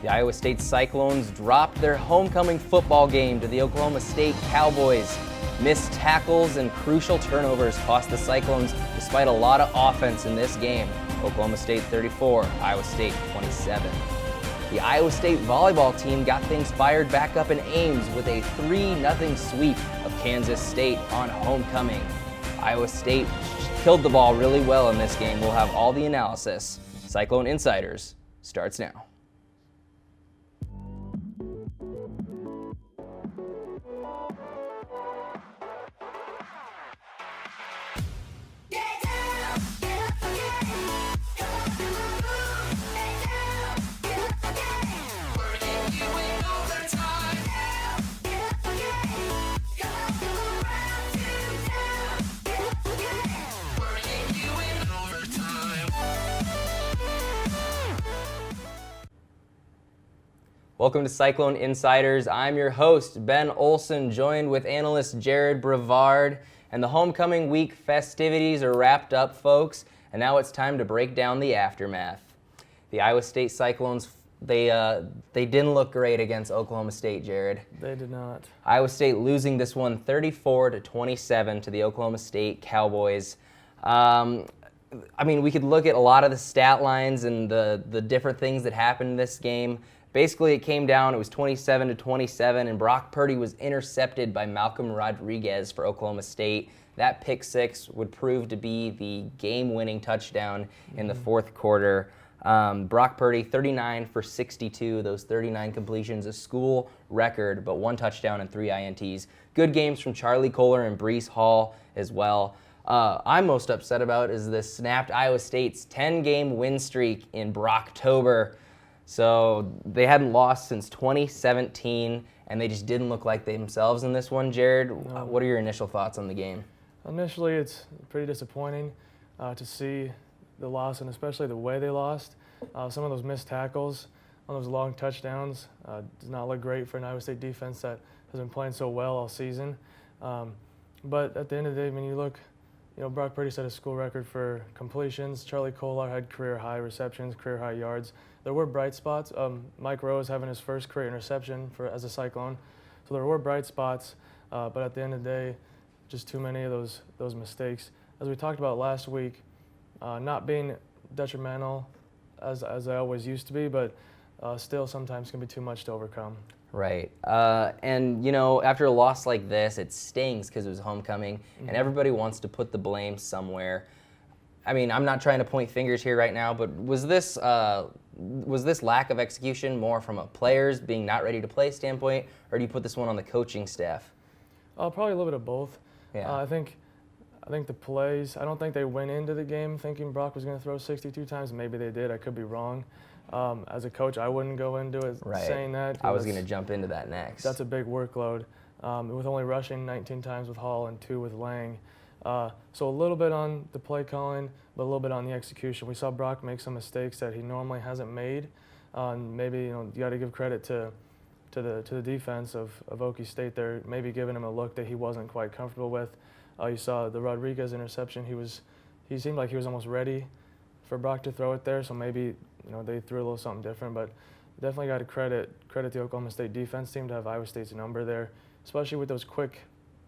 The Iowa State Cyclones dropped their homecoming football game to the Oklahoma State Cowboys. Missed tackles and crucial turnovers cost the Cyclones despite a lot of offense in this game. Oklahoma State 34, Iowa State 27. The Iowa State volleyball team got things fired back up in Ames with a 3-0 sweep of Kansas State on homecoming. Iowa State killed the ball really well in this game. We'll have all the analysis. Cyclone InCYders starts now. Welcome to Cyclone InCYders. I'm your host, Ben Olson, joined with analyst Jared Bravard. And the homecoming week festivities are wrapped up, folks, and now it's time to break down the aftermath. The Iowa State Cyclones, they didn't look great against Oklahoma State, Jared. They did not. Iowa State losing this one 34-27 to the Oklahoma State Cowboys. We could look at a lot of the stat lines and the different things that happened in this game. Basically, it came down, it was 27-27, and Brock Purdy was intercepted by Malcolm Rodriguez for Oklahoma State. That pick six would prove to be the game-winning touchdown in the fourth quarter. Brock Purdy, 39 for 62, those 39 completions, a school record, but one touchdown and 3 INTs. Good games from Charlie Kohler and Breece Hall as well. I'm most upset about is the snapped Iowa State's 10-game win streak in Brocktober. So they hadn't lost since 2017, and they just didn't look like themselves in this one. Jared, what are your initial thoughts on the game? Initially, it's pretty disappointing to see the loss, and especially the way they lost. Some of those missed tackles on those long touchdowns does not look great for an Iowa State defense that has been playing so well all season. But at the end of the day, when you look, Brock Purdy set a school record for completions. Charlie Kohler had career-high receptions, career-high yards. There were bright spots. Mike Rose having his first career interception as a Cyclone. So there were bright spots, but at the end of the day, just too many of those mistakes. As we talked about last week, not being detrimental as they always used to be, but still sometimes can be too much to overcome. Right. And after a loss like this, it stings because it was homecoming, and everybody wants to put the blame somewhere. I'm not trying to point fingers here right now, but was this lack of execution more from a players being not ready to play standpoint, or do you put this one on the coaching staff? Probably a little bit of both. Yeah. I think the plays, I don't think they went into the game thinking Brock was going to throw 62 times. Maybe they did. I could be wrong. As a coach, I wouldn't go into it saying that. I was going to jump into that next. That's a big workload. With only rushing 19 times with Hall and 2 with Lang. So a little bit on the play calling, but a little bit on the execution. We saw Brock make some mistakes that he normally hasn't made. Maybe you got to give credit to the defense of Okie State. They're maybe giving him a look that he wasn't quite comfortable with. You saw the Rodriguez interception. He seemed like he was almost ready for Brock to throw it there. So maybe they threw a little something different. But definitely got to credit the Oklahoma State defense team to have Iowa State's number there, especially with those quick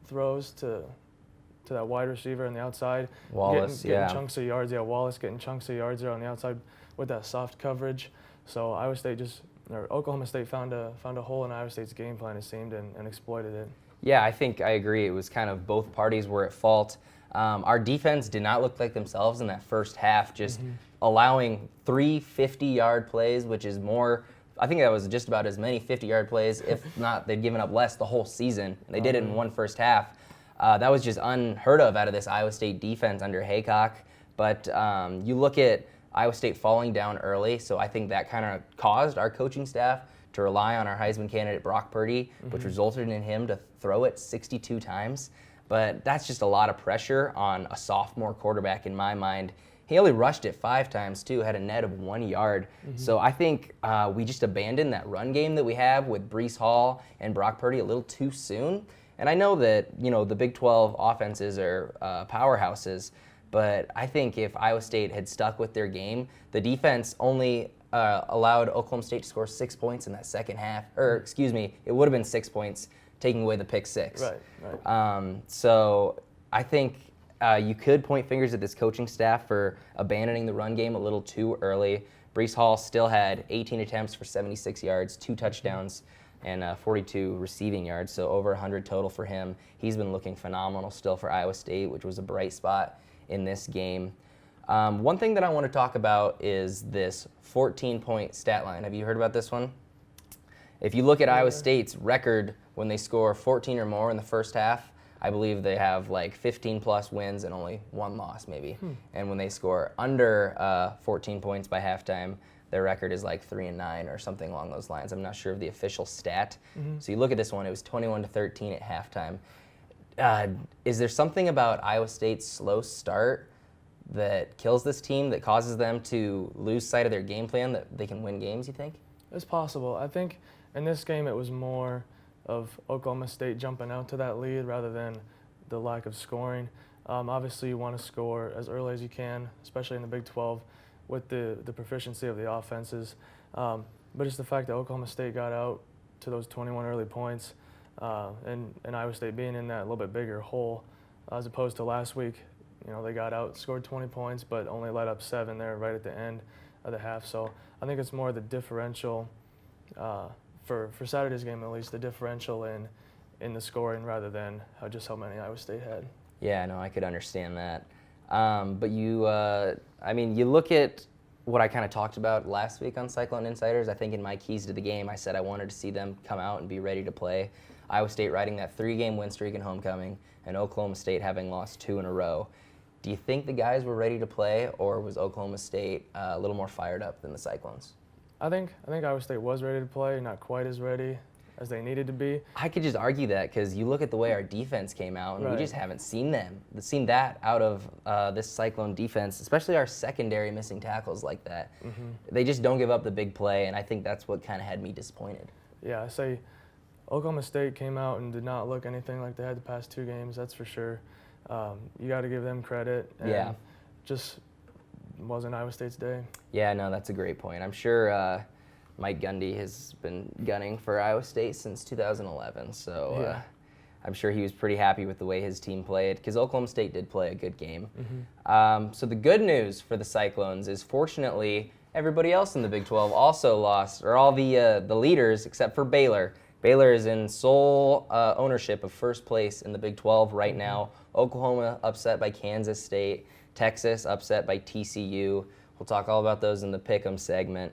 throws to that wide receiver on the outside. Wallace, getting chunks of yards. Yeah, Wallace getting chunks of yards there on the outside with that soft coverage. So Oklahoma State found a hole in Iowa State's game plan, it seemed, and exploited it. Yeah, I think I agree. It was kind of both parties were at fault. Our defense did not look like themselves in that first half, just allowing 3 50-yard plays, which is more. I think that was just about as many 50-yard plays, if not they'd given up less the whole season. And they did it in one first half. That was just unheard of out of this Iowa State defense under Haycock. But you look at Iowa State falling down early, so I think that kind of caused our coaching staff to rely on our Heisman candidate Brock Purdy, which resulted in him to throw it 62 times. But that's just a lot of pressure on a sophomore quarterback in my mind. He only rushed it 5 times, too, had a net of 1 yard. So I think we just abandoned that run game that we have with Breece Hall and Brock Purdy a little too soon. And I know that, the Big 12 offenses are powerhouses, but I think if Iowa State had stuck with their game, the defense only allowed Oklahoma State to score 6 points in that second half. Or, excuse me, it would have been 6 points, taking away the pick six. Right. So I think you could point fingers at this coaching staff for abandoning the run game a little too early. Brees Hall still had 18 attempts for 76 yards, 2 touchdowns, and 42 receiving yards, so over 100 total for him. He's been looking phenomenal still for Iowa State, which was a bright spot in this game. One thing that I want to talk about is this 14-point stat line. Have you heard about this one? If you look at Iowa State's record when they score 14 or more in the first half, I believe they have like 15 plus wins and only 1 loss maybe. And when they score under 14 points by halftime, their record is like 3-9 or something along those lines. I'm not sure of the official stat. So you look at this one, it was 21-13 at halftime. Is there something about Iowa State's slow start that kills this team, that causes them to lose sight of their game plan, that they can win games, you think? It's possible. I think in this game it was more of Oklahoma State jumping out to that lead rather than the lack of scoring. Obviously you want to score as early as you can, especially in the Big 12 with the proficiency of the offenses. But just the fact that Oklahoma State got out to those 21 early points and Iowa State being in that little bit bigger hole as opposed to last week. You know, they got out, scored 20 points, but only let up 7 there right at the end of the half. So I think it's more the differential, for Saturday's game at least, the differential in the scoring rather than just how many Iowa State had. Yeah, no, I could understand that. But you look at what I kind of talked about last week on Cyclone InCYders. I think in my keys to the game, I said I wanted to see them come out and be ready to play. Iowa State riding that 3-game win streak in homecoming, and Oklahoma State having lost 2 in a row. Do you think the guys were ready to play, or was Oklahoma State a little more fired up than the Cyclones? I think Iowa State was ready to play, not quite as ready as they needed to be. I could just argue that because you look at the way our defense came out, and we just haven't seen that out of this Cyclone defense, especially our secondary missing tackles like that. They just don't give up the big play, and I think that's what kind of had me disappointed. Yeah, I say Oklahoma State came out and did not look anything like they had the past 2 games, that's for sure. You got to give them credit. And just wasn't Iowa State's day. Yeah, no, that's a great point. I'm sure Mike Gundy has been gunning for Iowa State since 2011, so I'm sure he was pretty happy with the way his team played because Oklahoma State did play a good game. So the good news for the Cyclones is, fortunately, everybody else in the Big 12 also lost, or all the leaders except for Baylor. Baylor is in sole ownership of first place in the Big 12 right now. Oklahoma upset by Kansas State. Texas upset by TCU. We'll talk all about those in the Pick 'em segment.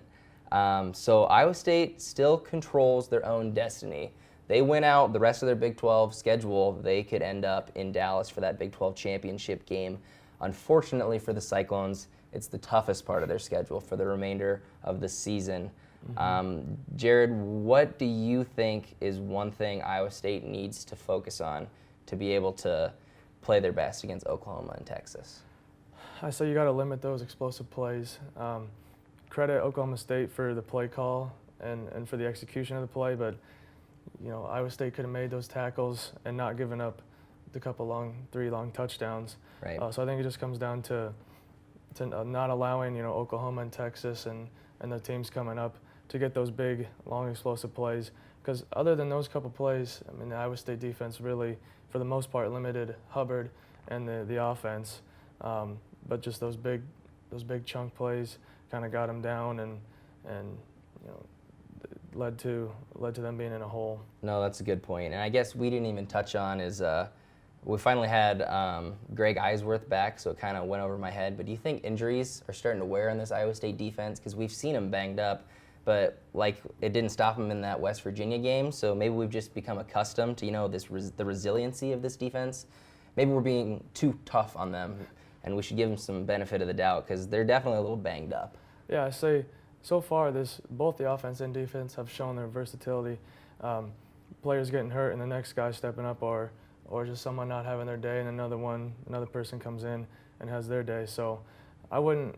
So Iowa State still controls their own destiny. They win out the rest of their Big 12 schedule, they could end up in Dallas for that Big 12 championship game. Unfortunately for the Cyclones, it's the toughest part of their schedule for the remainder of the season. Jared, what do you think is one thing Iowa State needs to focus on to be able to play their best against Oklahoma and Texas? I say you got to limit those explosive plays. Credit Oklahoma State for the play call and for the execution of the play, but you know, Iowa State could have made those tackles and not given up the three long touchdowns. Right. So I think it just comes down to not allowing, you know, Oklahoma and Texas and the teams coming up to get those big, long, explosive plays. Because other than those couple plays, I mean, the Iowa State defense really, for the most part, limited Hubbard and the offense. But just those big chunk plays kind of got them down and you know, led to them being in a hole. No, that's a good point. And I guess we didn't even touch on is we finally had Greg Eisworth back, so it kind of went over my head. But do you think injuries are starting to wear on this Iowa State defense? Because we've seen them banged up, but like it didn't stop them in that West Virginia game. So maybe we've just become accustomed to, you know, the resiliency of this defense. Maybe we're being too tough on them, and we should give them some benefit of the doubt because they're definitely a little banged up. Yeah, I say so far both the offense and defense have shown their versatility. Players getting hurt and the next guy stepping up, or just someone not having their day and another person comes in and has their day. So I wouldn't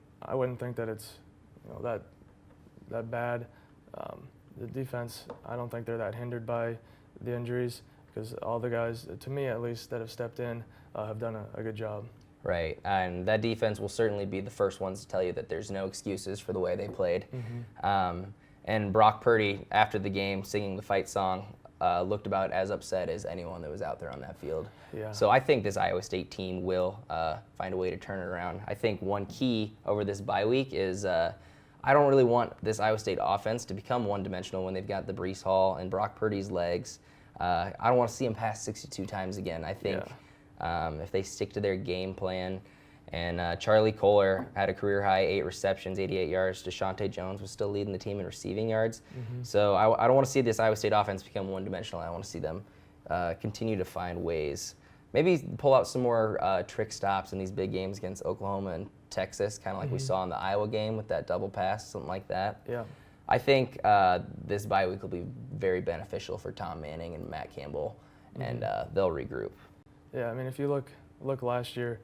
think that it's, you know, that bad. The defense, I don't think they're that hindered by the injuries because all the guys, to me at least, that have stepped in have done a good job. Right, and that defense will certainly be the first ones to tell you that there's no excuses for the way they played. And Brock Purdy, after the game, singing the fight song, looked about as upset as anyone that was out there on that field. Yeah. So I think this Iowa State team will find a way to turn it around. I think one key over this bye week is I don't really want this Iowa State offense to become one-dimensional when they've got the Breece Hall and Brock Purdy's legs. I don't want to see them pass 62 times again. I think if they stick to their game plan, and Charlie Kohler had a career-high 8 receptions, 88 yards. Deshaunte Jones was still leading the team in receiving yards. So I don't want to see this Iowa State offense become one-dimensional. I want to see them continue to find ways. Maybe pull out some more trick stops in these big games against Oklahoma and Texas, kind of like we saw in the Iowa game with that double pass, something like that. Yeah. I think this bye week will be very beneficial for Tom Manning and Matt Campbell, and they'll regroup. Yeah, I mean, if you look last year,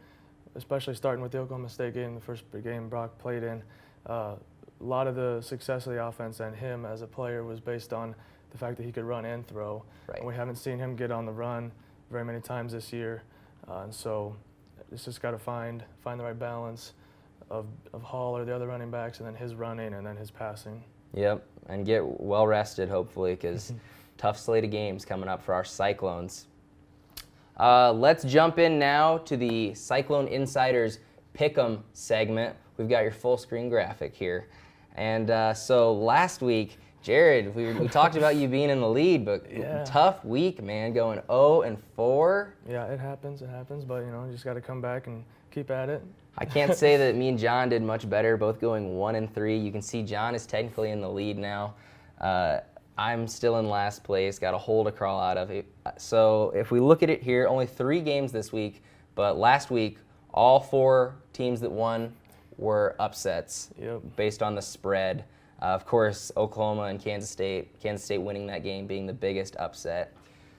especially starting with the Oklahoma State game, the first big game Brock played in, a lot of the success of the offense and him as a player was based on the fact that he could run and throw. Right. And we haven't seen him get on the run very many times this year, and so it's just got to find the right balance of Hall or the other running backs, and then his running and then his passing. Yep, and get well rested hopefully, because tough slate of games coming up for our Cyclones. Let's jump in now to the Cyclone InCYders Pick Em segment. We've got your full screen graphic here. And so last week, Jared, we talked about you being in the lead, but tough week, man, going 0-4. Yeah, it happens, but you just got to come back and keep at it. I can't say that me and John did much better, both going 1-3. You can see John is technically in the lead now. I'm still in last place, got a hole to crawl out of. So if we look at it here, only 3 games this week, but last week, all 4 teams that won were upsets based on the spread. Of course, Oklahoma and Kansas State winning that game being the biggest upset.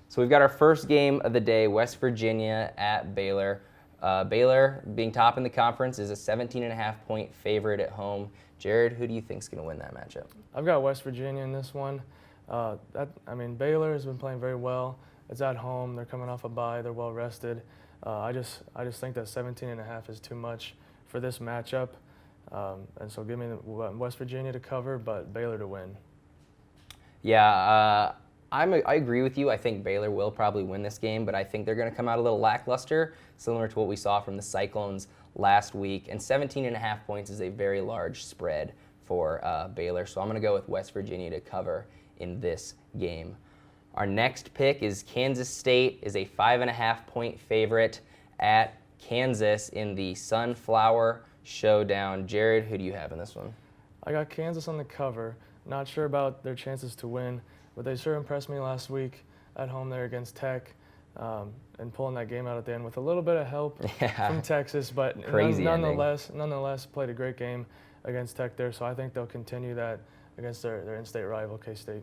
So we've got our first game of the day, West Virginia at Baylor. Baylor, being top in the conference, is a 17.5-point favorite at home. Jared, who do you think is going to win that matchup? I've got West Virginia in this one. Baylor has been playing very well. It's at home. They're coming off a bye. They're well rested. I just think that 17.5 is too much for this matchup. And so give me West Virginia to cover, but Baylor to win. Yeah, I agree with you. I think Baylor will probably win this game, but I think they're going to come out a little lackluster, similar to what we saw from the Cyclones last week. And 17.5 points is a very large spread for Baylor, so I'm going to go with West Virginia to cover in this game. Our next pick is Kansas State is a 5.5-point favorite at Kansas in the Sunflower Showdown. Jared, who do you have in this one? I got Kansas on the cover. Not sure about their chances to win, but they sure impressed me last week at home there against Tech, and pulling that game out at the end with a little bit of help from Texas, but nonetheless played a great game against Tech there, so I think they'll continue that against their in-state rival, K-State.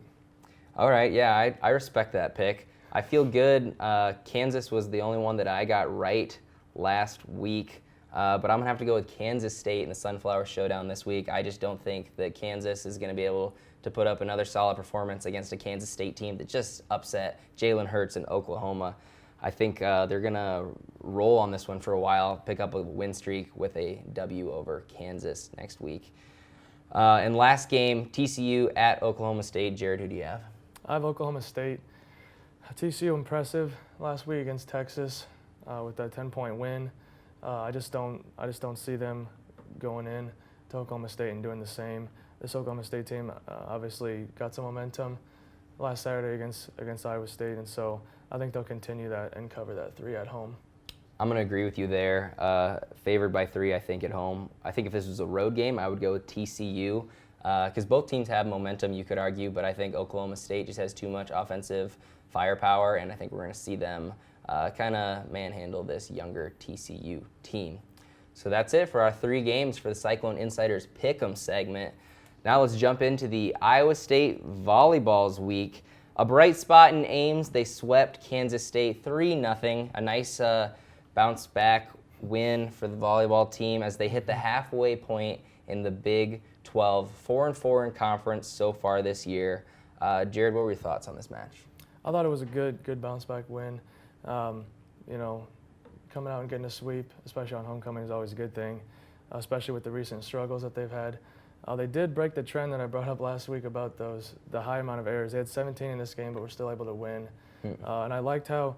All right, yeah, I respect that pick. I feel good. Kansas was the only one that I got right last week, but I'm going to have to go with Kansas State in the Sunflower Showdown this week. I just don't think that Kansas is going to be able to put up another solid performance against a Kansas State team that just upset Jalen Hurts in Oklahoma. I think they're going to roll on this one for a while, pick up a win streak with a W over Kansas next week. And last game, TCU at Oklahoma State. Jared, who do you have? I have Oklahoma State. TCU impressive last week against Texas with that 10-point win. I just don't see them going in to Oklahoma State and doing the same. This Oklahoma State team obviously got some momentum last Saturday against Iowa State, and so I think they'll continue that and cover that 3 at home. I'm going to agree with you there. Favored by 3, I think, at home. I think if this was a road game, I would go with TCU because both teams have momentum, you could argue, but I think Oklahoma State just has too much offensive firepower, and I think we're going to see them kind of manhandle this younger TCU team. So that's it for our 3 games for the Cyclone InCYders Pick Em segment. Now let's jump into the Iowa State Volleyball's week. A bright spot in Ames, they swept Kansas State 3-0. A nice bounce back win for the volleyball team as they hit the halfway point in the Big 12. 4-4 in conference so far this year. Jared, what were your thoughts on this match? I thought it was a good bounce back win. coming out and getting a sweep, especially on homecoming, is always a good thing, especially with the recent struggles that they've had. They did break the trend that I brought up last week about the high amount of errors. They had 17 in this game, but were still able to win. And I liked how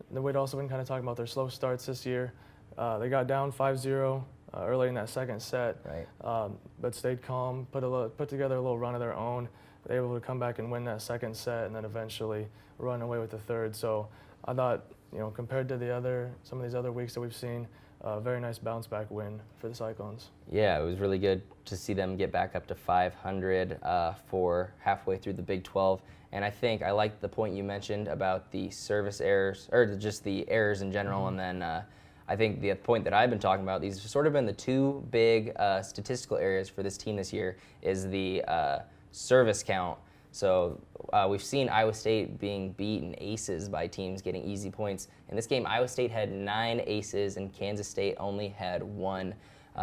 we'd also been kind of talking about their slow starts this year. They got down 5-0 early in that second set, but stayed calm, put together a little run of their own. They were able to come back and win that second set, and then eventually run away with the third. So I thought, compared to some of these other weeks that we've seen, a very nice bounce back win for the Cyclones. Yeah, it was really good to see them get back up to 500 for halfway through the Big 12. And I think I liked the point you mentioned about the service errors, or just the errors in general. And then I think the point that I've been talking about, these have sort of been the two big statistical areas for this team this year, is the service count. So we've seen Iowa State being beaten aces by teams getting easy points. In this game, Iowa State had 9 aces and Kansas State only had 1.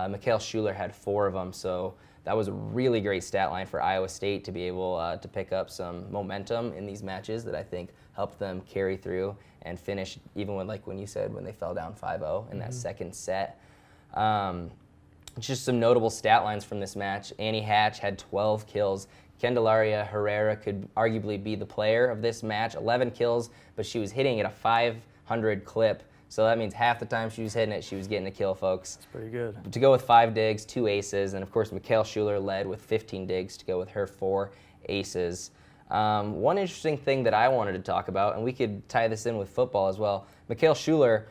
Mikhail Schuler had 4 of them, so that was a really great stat line for Iowa State to be able to pick up some momentum in these matches that I think helped them carry through and finish, even when you said, when they fell down 5-0 in that second set. Just some notable stat lines from this match. Annie Hatch had 12 kills. Candelaria Herrera could arguably be the player of this match, 11 kills, but she was hitting at a 500 clip. So that means half the time she was hitting it, she was getting a kill, folks. That's pretty good. To go with 5 digs, 2 aces, and of course Mikhail Schuler led with 15 digs to go with her 4 aces. One interesting thing that I wanted to talk about, and we could tie this in with football as well, Mikhail Schuler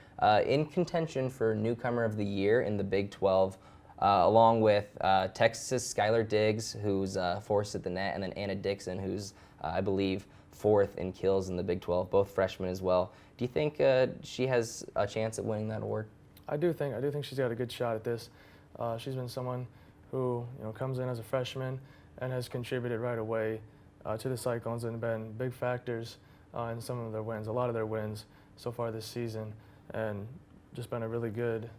in contention for Newcomer of the Year in the Big 12, along with Texas' Skylar Diggs, who's 4th at the net, and then Anna Dixon, who's, I believe, 4th in kills in the Big 12, both freshmen as well. Do you think she has a chance at winning that award? I do think she's got a good shot at this. She's been someone who comes in as a freshman and has contributed right away to the Cyclones and been big factors in some of their wins, a lot of their wins so far this season, and just been a really good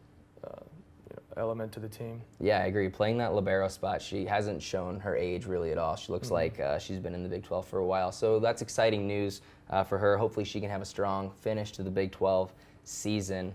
element to the team. Yeah, I agree. Playing that libero spot, she hasn't shown her age really at all. She looks like she's been in the Big 12 for a while. So that's exciting news for her. Hopefully she can have a strong finish to the Big 12 season.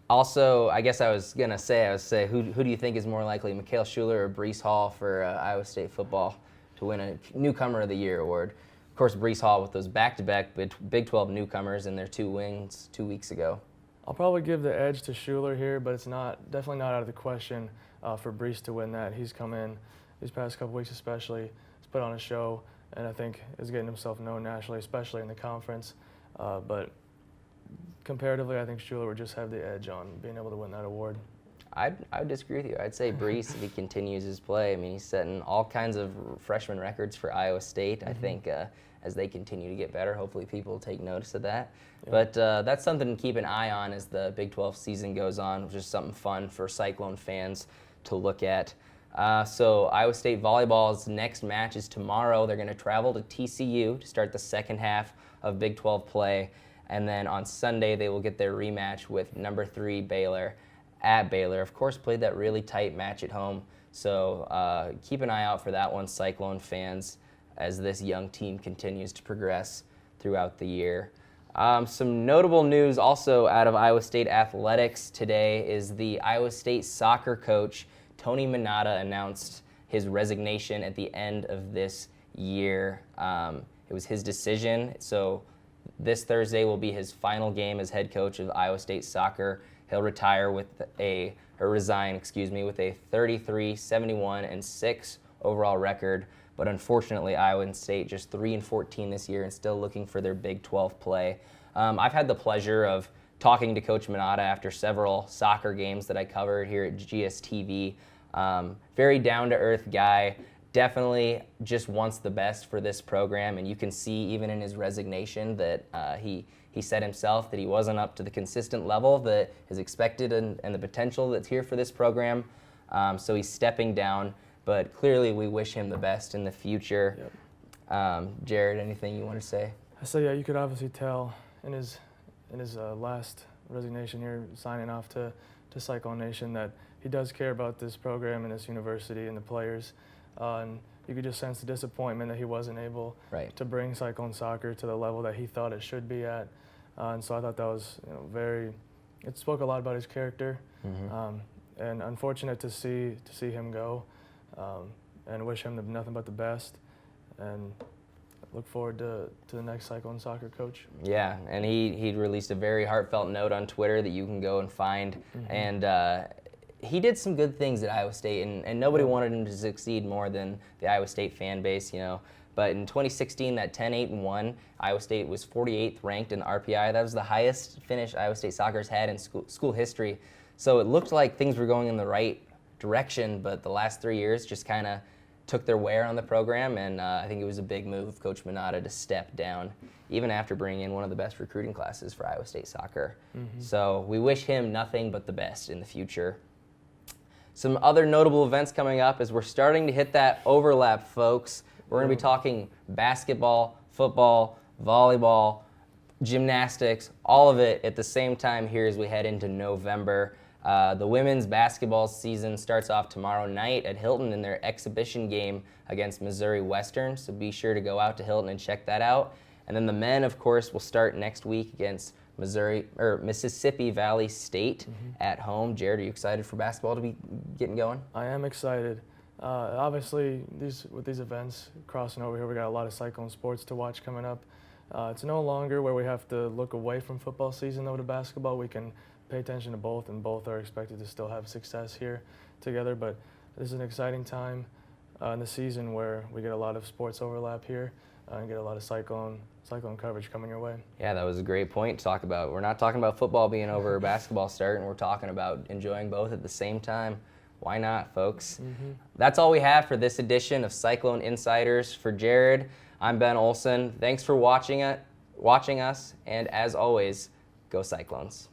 Also, I guess I was going to say, who do you think is more likely, Mikhail Schuler or Breece Hall for Iowa State football to win a Newcomer of the Year award? Of course, Breece Hall with those back-to-back Big 12 newcomers and their 2 wins 2 weeks ago. I'll probably give the edge to Schuler here, but it's definitely not out of the question for Breece to win that. He's come in these past couple weeks especially, he's put on a show, and I think is getting himself known nationally, especially in the conference. But comparatively, I think Schuler would just have the edge on being able to win that award. I would disagree with you. I'd say Breece, if he continues his play, I mean, he's setting all kinds of freshman records for Iowa State. I think as they continue to get better, hopefully people will take notice of that. Yeah. But that's something to keep an eye on as the Big 12 season goes on, which is something fun for Cyclone fans to look at. So Iowa State Volleyball's next match is tomorrow. They're going to travel to TCU to start the second half of Big 12 play. And then on Sunday, they will get their rematch with number 3 Baylor at Baylor. Of course, played that really tight match at home. So keep an eye out for that one, Cyclone fans, as this young team continues to progress throughout the year. Some notable news also out of Iowa State athletics today is the Iowa State soccer coach, Tony Minatta, announced his resignation at the end of this year. It was his decision, so this Thursday will be his final game as head coach of Iowa State soccer. He'll retire resign with a 33-71-6 overall record. But unfortunately, Iowa State just 3-14 this year and still looking for their Big 12 play. I've had the pleasure of talking to Coach Minatta after several soccer games that I covered here at GSTV. Very down-to-earth guy. Definitely just wants the best for this program, and you can see even in his resignation that he said himself that he wasn't up to the consistent level that is expected and the potential that's here for this program. So he's stepping down, but clearly we wish him the best in the future. Yep. Jared, anything you want to say? So yeah, you could obviously tell in his last resignation here, signing off to Cyclone Nation, that he does care about this program and this university and the players. And you could just sense the disappointment that he wasn't able to bring Cyclone soccer to the level that he thought it should be at. And so I thought that was it spoke a lot about his character. And unfortunate to see him go, and wish him nothing but the best, and look forward to the next Cyclone soccer coach. Yeah, and he released a very heartfelt note on Twitter that you can go and find, and he did some good things at Iowa State, and nobody wanted him to succeed more than the Iowa State fan base, But in 2016, that 10-8-1, Iowa State was 48th ranked in RPI. That was the highest finish Iowa State soccer's had in school history. So it looked like things were going in the right direction, but the last 3 years just kind of took their wear on the program, and I think it was a big move of Coach Minatta to step down, even after bringing in one of the best recruiting classes for Iowa State soccer. So we wish him nothing but the best in the future. Some other notable events coming up as we're starting to hit that overlap, folks. We're going to be talking basketball, football, volleyball, gymnastics, all of it at the same time here as we head into November. The women's basketball season starts off tomorrow night at Hilton in their exhibition game against Missouri Western, so be sure to go out to Hilton and check that out. And then the men, of course, will start next week against Mississippi Valley State at home. Jared, are you excited for basketball to be getting going? I am excited. Obviously, with these events crossing over here, we got a lot of Cyclone sports to watch coming up. It's no longer where we have to look away from football season over to basketball. We can pay attention to both, and both are expected to still have success here together. But this is an exciting time in the season where we get a lot of sports overlap here and get a lot of Cyclone coverage coming your way. Yeah, that was a great point to talk about. We're not talking about football being over or basketball starting. We're talking about enjoying both at the same time. Why not, folks? That's all we have for this edition of Cyclone InCYders. For Jared, I'm Ben Olson. Thanks for watching us, and as always, go Cyclones.